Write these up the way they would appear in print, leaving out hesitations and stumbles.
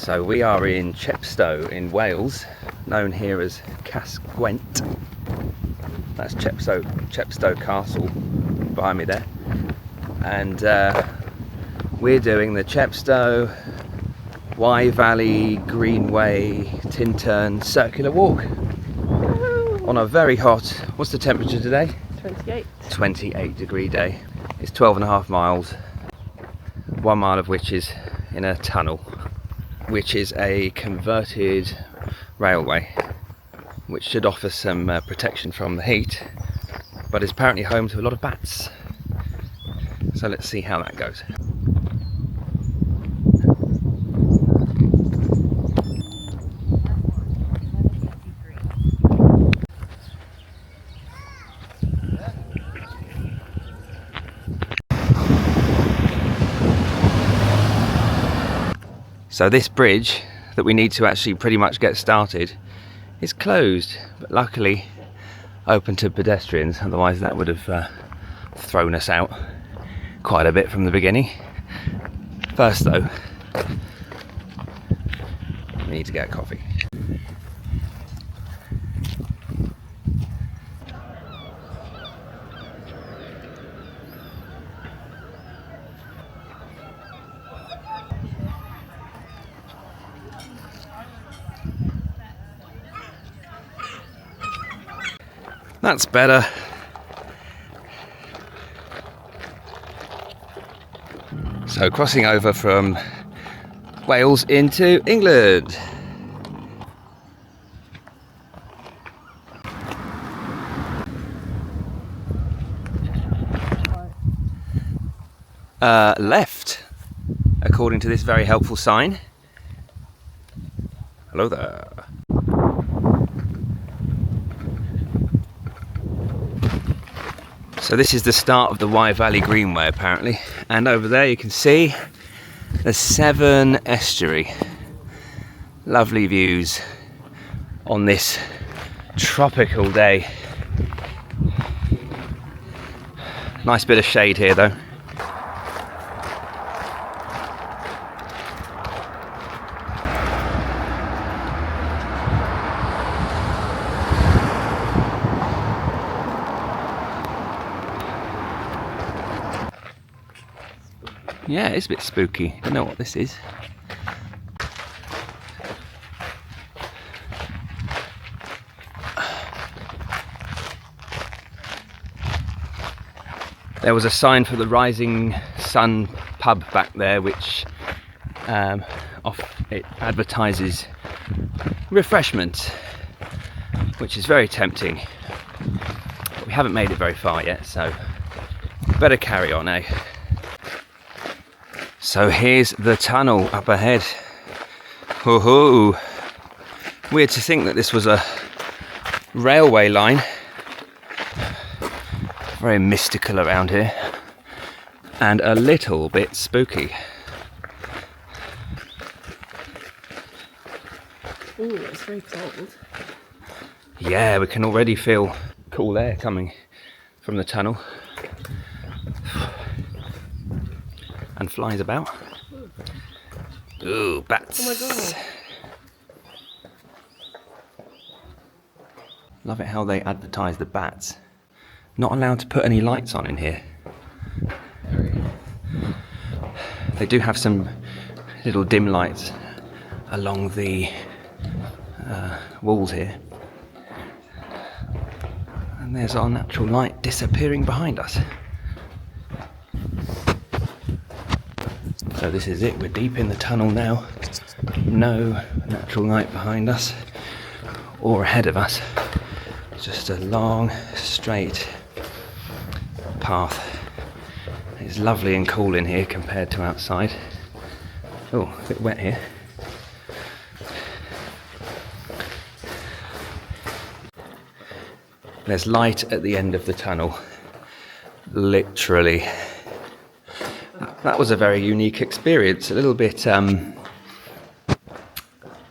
So we are in Chepstow in Wales, known here as Gwent. That's Chepstow Castle behind me there. And we're doing the Chepstow, Wye Valley, Greenway, Tintern circular walk on a very hot, what's the temperature today? 28. 28 degree day. It's 12.5 miles, 1 mile of which is in a tunnel, which is a converted railway, which should offer some protection from the heat, but is apparently home to a lot of bats. So let's see how that goes. So this bridge that we need to actually pretty much get started is closed, but luckily open to pedestrians, otherwise that would have thrown us out quite a bit from the beginning. First though, we need to get a coffee. That's better. So crossing over from Wales into England. Left, according to this very helpful sign. Hello there. So this is the start of the Wye Valley Greenway apparently, and over there you can see the Severn Estuary. Lovely views on this tropical day. Nice bit of shade here though. Yeah, it's a bit spooky. I don't know what this is. There was a sign for the Rising Sun pub back there, which it advertises refreshments, which is very tempting. But we haven't made it very far yet, so better carry on, eh? So here's the tunnel up ahead. Woohoo! Weird to think that this was a railway line. Very mystical around here. And a little bit spooky. Ooh, it's very cold. Yeah, we can already feel cool air coming from the tunnel. And flies about. Ooh, bats. Oh my god. Love it how they advertise the bats. Not allowed to put any lights on in here. They do have some little dim lights along the walls here. And there's our natural light disappearing behind us. So this is it, we're deep in the tunnel now. No natural light behind us or ahead of us. It's just a long, straight path. It's lovely and cool in here compared to outside. Oh, a bit wet here. There's light at the end of the tunnel, literally. That was a very unique experience, a little bit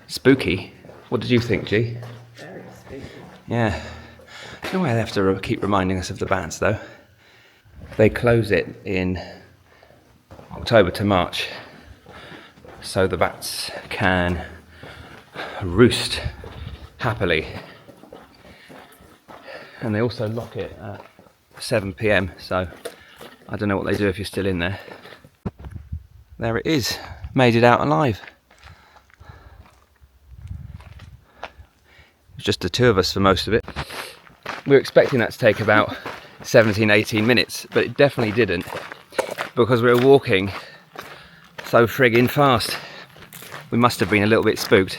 spooky. What did you think, G? Very spooky. Yeah. No way they have to keep reminding us of the bats though. They close it in October to March so the bats can roost happily. And they also lock it at 7 p.m, so I don't know what they do if you're still in there. There it is, made it out alive. It's just the two of us for most of it. We were expecting that to take about 17-18 minutes, but it definitely didn't, because we were walking so friggin' fast. We must have been a little bit spooked.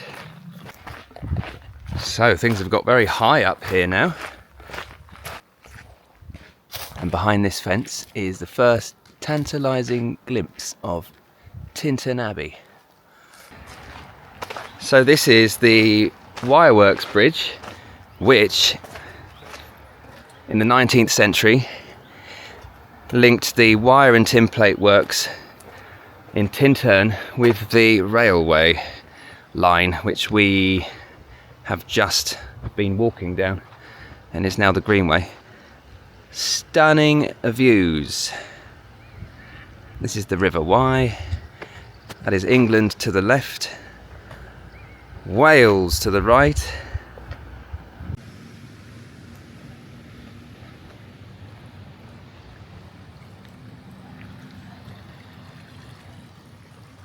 So things have got very high up here now. And behind this fence is the first tantalising glimpse of Tintern Abbey. So this is the Wireworks Bridge, which in the 19th century linked the wire and tinplate works in Tintern with the railway line, which we have just been walking down, and is now the Greenway. Stunning views. This is the River Wye. That is England to the left, Wales to the right.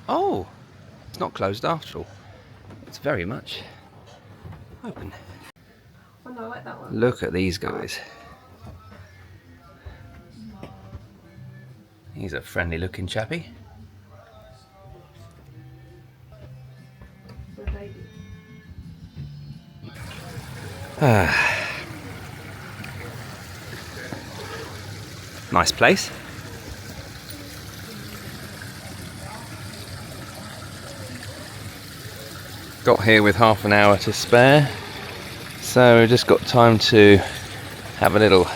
Oh, it's not closed after all. It's very much open. Oh no, I like that one. Look at these guys. He's a friendly looking chappy. Nice place. Got here with half an hour to spare, so we've just got time to have a little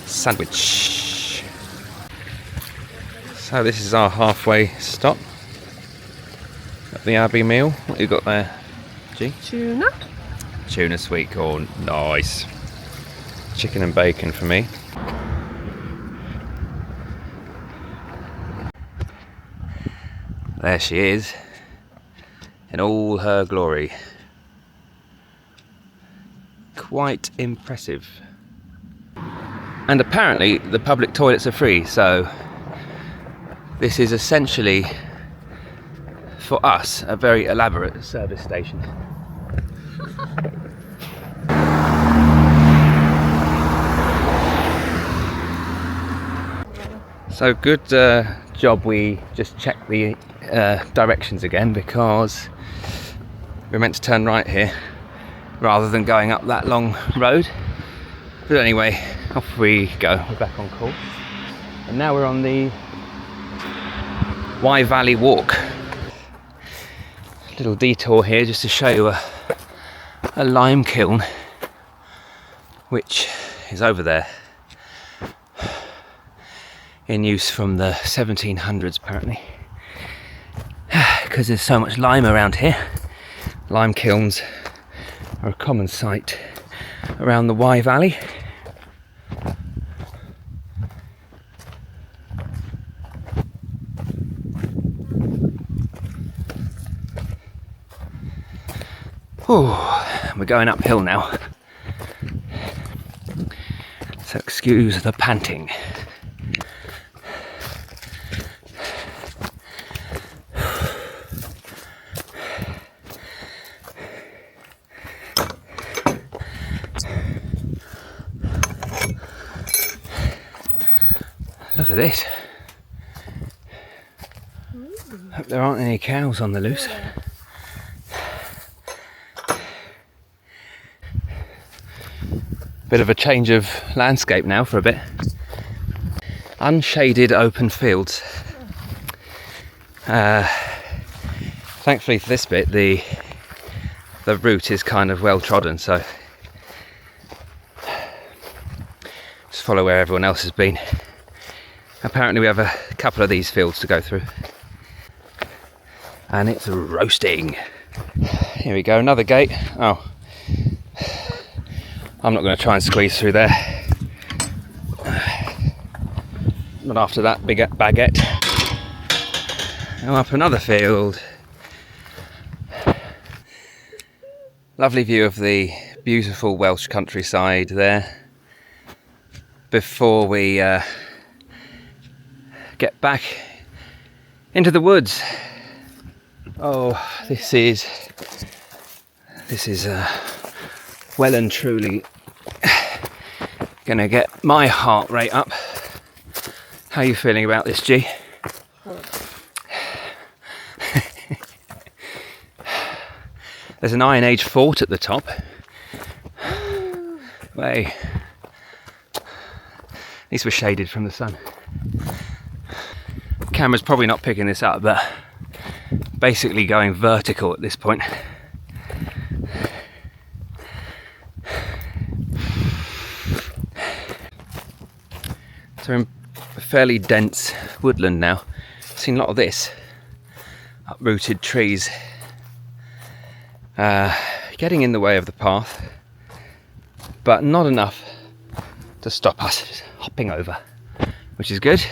sandwich. So this is our halfway stop at the Abbey meal. What you got there, G? Tuna. Tuna sweet corn, nice. Chicken and bacon for me. There she is, in all her glory. Quite impressive. And apparently the public toilets are free, so this is essentially, for us, a very elaborate service station. So good job we just checked the directions again, because we're meant to turn right here rather than going up that long road. But anyway, off we go. We're back on course, and now we're on the Wye Valley walk. Little detour here just to show you a lime kiln, which is over there, in use from the 1700s apparently, because there's so much lime around here. Lime kilns are a common sight around the Wye Valley. Oh, we're going uphill now, so excuse the panting. Look at this. Hope there aren't any cows on the loose. Bit of a change of landscape now for a bit. Unshaded open fields. Thankfully for this bit, the route is kind of well trodden, so just follow where everyone else has been. Apparently we have a couple of these fields to go through, and it's roasting. Here we go, another gate. Oh, I'm not going to try and squeeze through there. Not after that big baguette. Now up another field. Lovely view of the beautiful Welsh countryside there before we get back into the woods. Oh, this is well and truly gonna get my heart rate up. How are you feeling about this, G? There's an Iron Age fort at the top. Way. At least we're shaded from the sun. Camera's probably not picking this up, but basically going vertical at this point. So we're in a fairly dense woodland now. I've seen a lot of this. Uprooted trees. Getting in the way of the path, but not enough to stop us hopping over, which is good.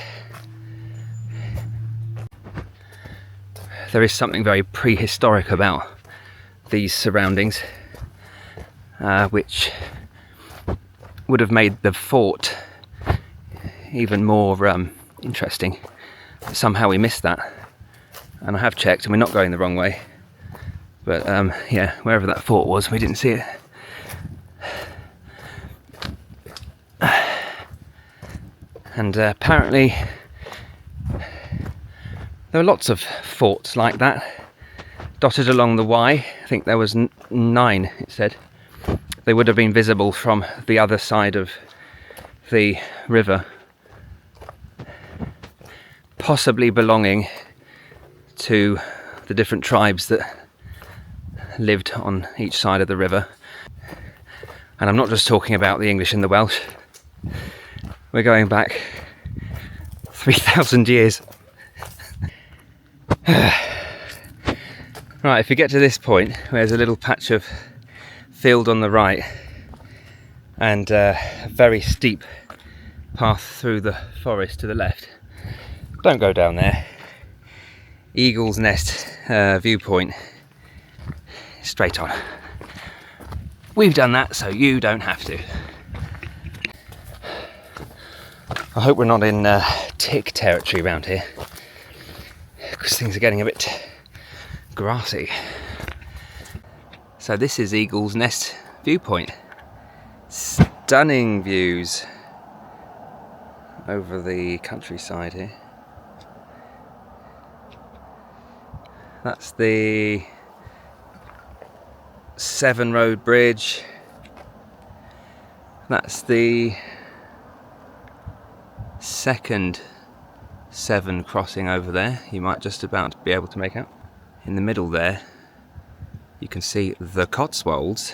There is something very prehistoric about these surroundings, which would have made the fort even more interesting. Somehow we missed that, and I have checked and we're not going the wrong way. But yeah, wherever that fort was, we didn't see it. And apparently there are lots of forts like that dotted along the Wye. I think there was 9, it said. They would have been visible from the other side of the river, possibly belonging to the different tribes that lived on each side of the river. And I'm not just talking about the English and the Welsh. We're going back 3,000 years. Right, if you get to this point, there's a little patch of field on the right and a very steep path through the forest to the left. Don't go down there. Eagle's Nest viewpoint. Straight on. We've done that, so you don't have to. I hope we're not in tick territory around here, because things are getting a bit grassy. So this is Eagle's Nest viewpoint. Stunning views over the countryside here. That's the Severn Road Bridge. That's the second Severn crossing over there. You might just about be able to make out. In the middle there, you can see the Cotswolds.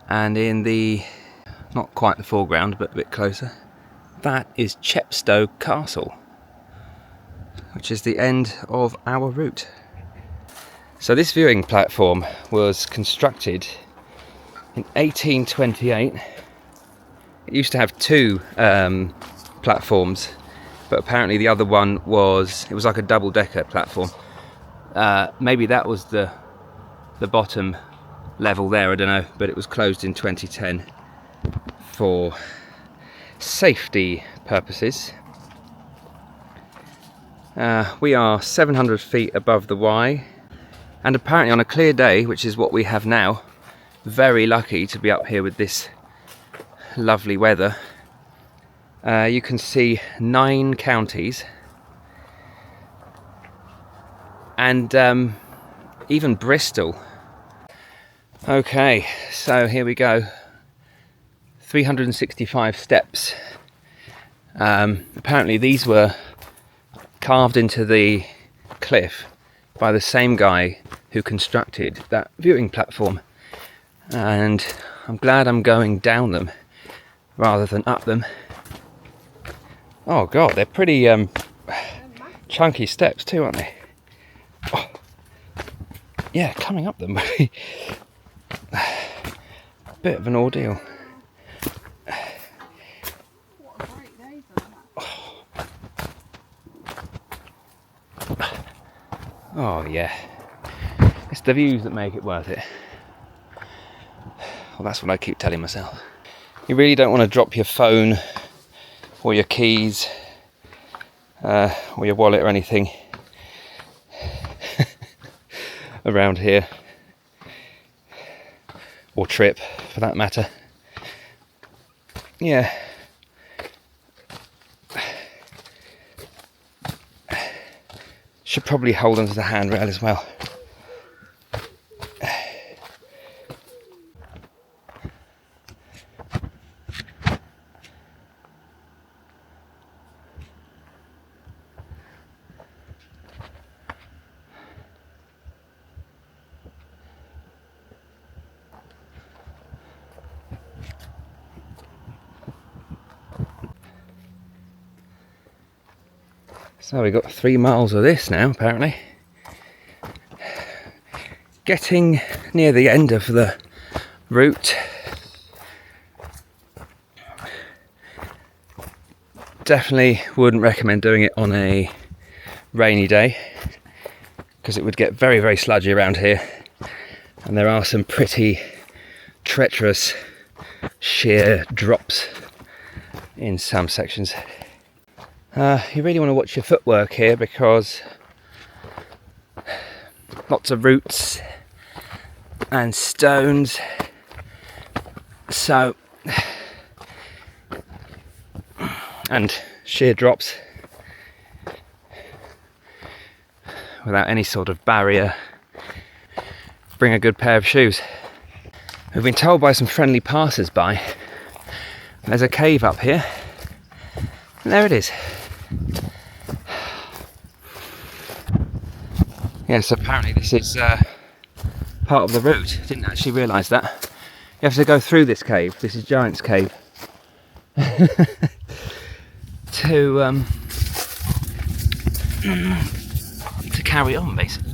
And in the, not quite the foreground, but a bit closer, that is Chepstow Castle, which is the end of our route. So this viewing platform was constructed in 1828. It used to have 2 platforms, but apparently the other one was like a double-decker platform. Maybe that was the bottom level there, I don't know, but it was closed in 2010 for safety purposes. We are 700 feet above the Wye. And apparently on a clear day, which is what we have now, very lucky to be up here with this lovely weather, you can see 9 counties and even Bristol. Okay, so here we go. 365 steps. Apparently these were carved into the cliff by the same guy who constructed that viewing platform, and I'm glad I'm going down them rather than up them. Oh god, they're pretty chunky steps too, aren't they? Oh. Yeah, coming up them bit of an ordeal. Oh yeah. It's the views that make it worth it. Well, that's what I keep telling myself. You really don't want to drop your phone or your keys or your wallet or anything around here, or trip for that matter. Yeah. Should probably hold onto the handrail as well. So we've got 3 miles of this now, apparently. Getting near the end of the route. Definitely wouldn't recommend doing it on a rainy day, because it would get very, very sludgy around here. And there are some pretty treacherous sheer drops in some sections. You really want to watch your footwork here, because lots of roots and stones, so, and sheer drops without any sort of barrier. Bring a good pair of shoes. We've been told by some friendly passers-by there's a cave up here, and there it is. Yes, apparently this is part of the route. Didn't actually realise that. You have to go through this cave. This is Giant's Cave. to carry on, basically.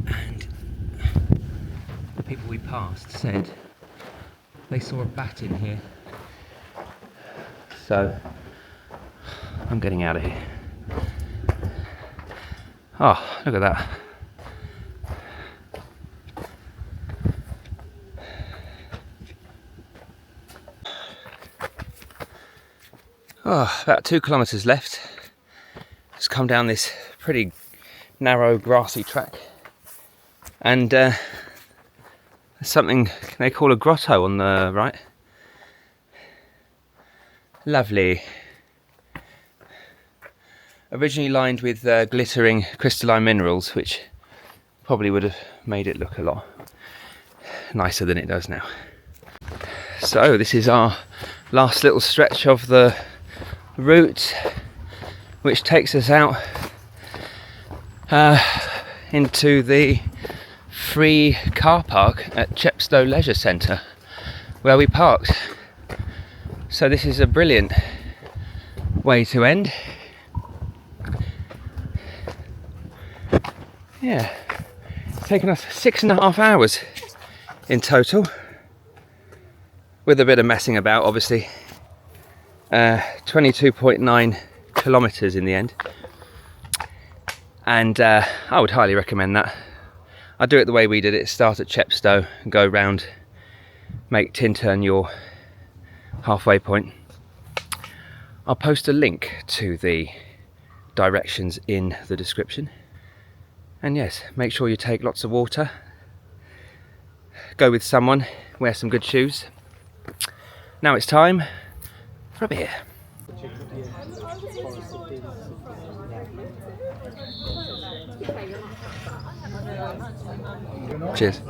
And the people we passed said they saw a bat in here. So I'm getting out of here. Oh, look at that. Oh, about 2 kilometres left. Just come down this pretty narrow grassy track, and there's something they call a grotto on the right. Lovely. Originally lined with glittering crystalline minerals, which probably would have made it look a lot nicer than it does now. So this is our last little stretch of the route, which takes us out into the free car park at Chepstow Leisure Centre, where we parked. So this is a brilliant way to end. Yeah, it's taken us 6.5 hours in total, with a bit of messing about, obviously. 22.9 kilometres in the end, and I would highly recommend that. I'd do it the way we did it: start at Chepstow and go round, make Tintern your halfway point. I'll post a link to the directions in the description. And yes, make sure you take lots of water, go with someone, wear some good shoes. Now it's time for a beer. Cheers.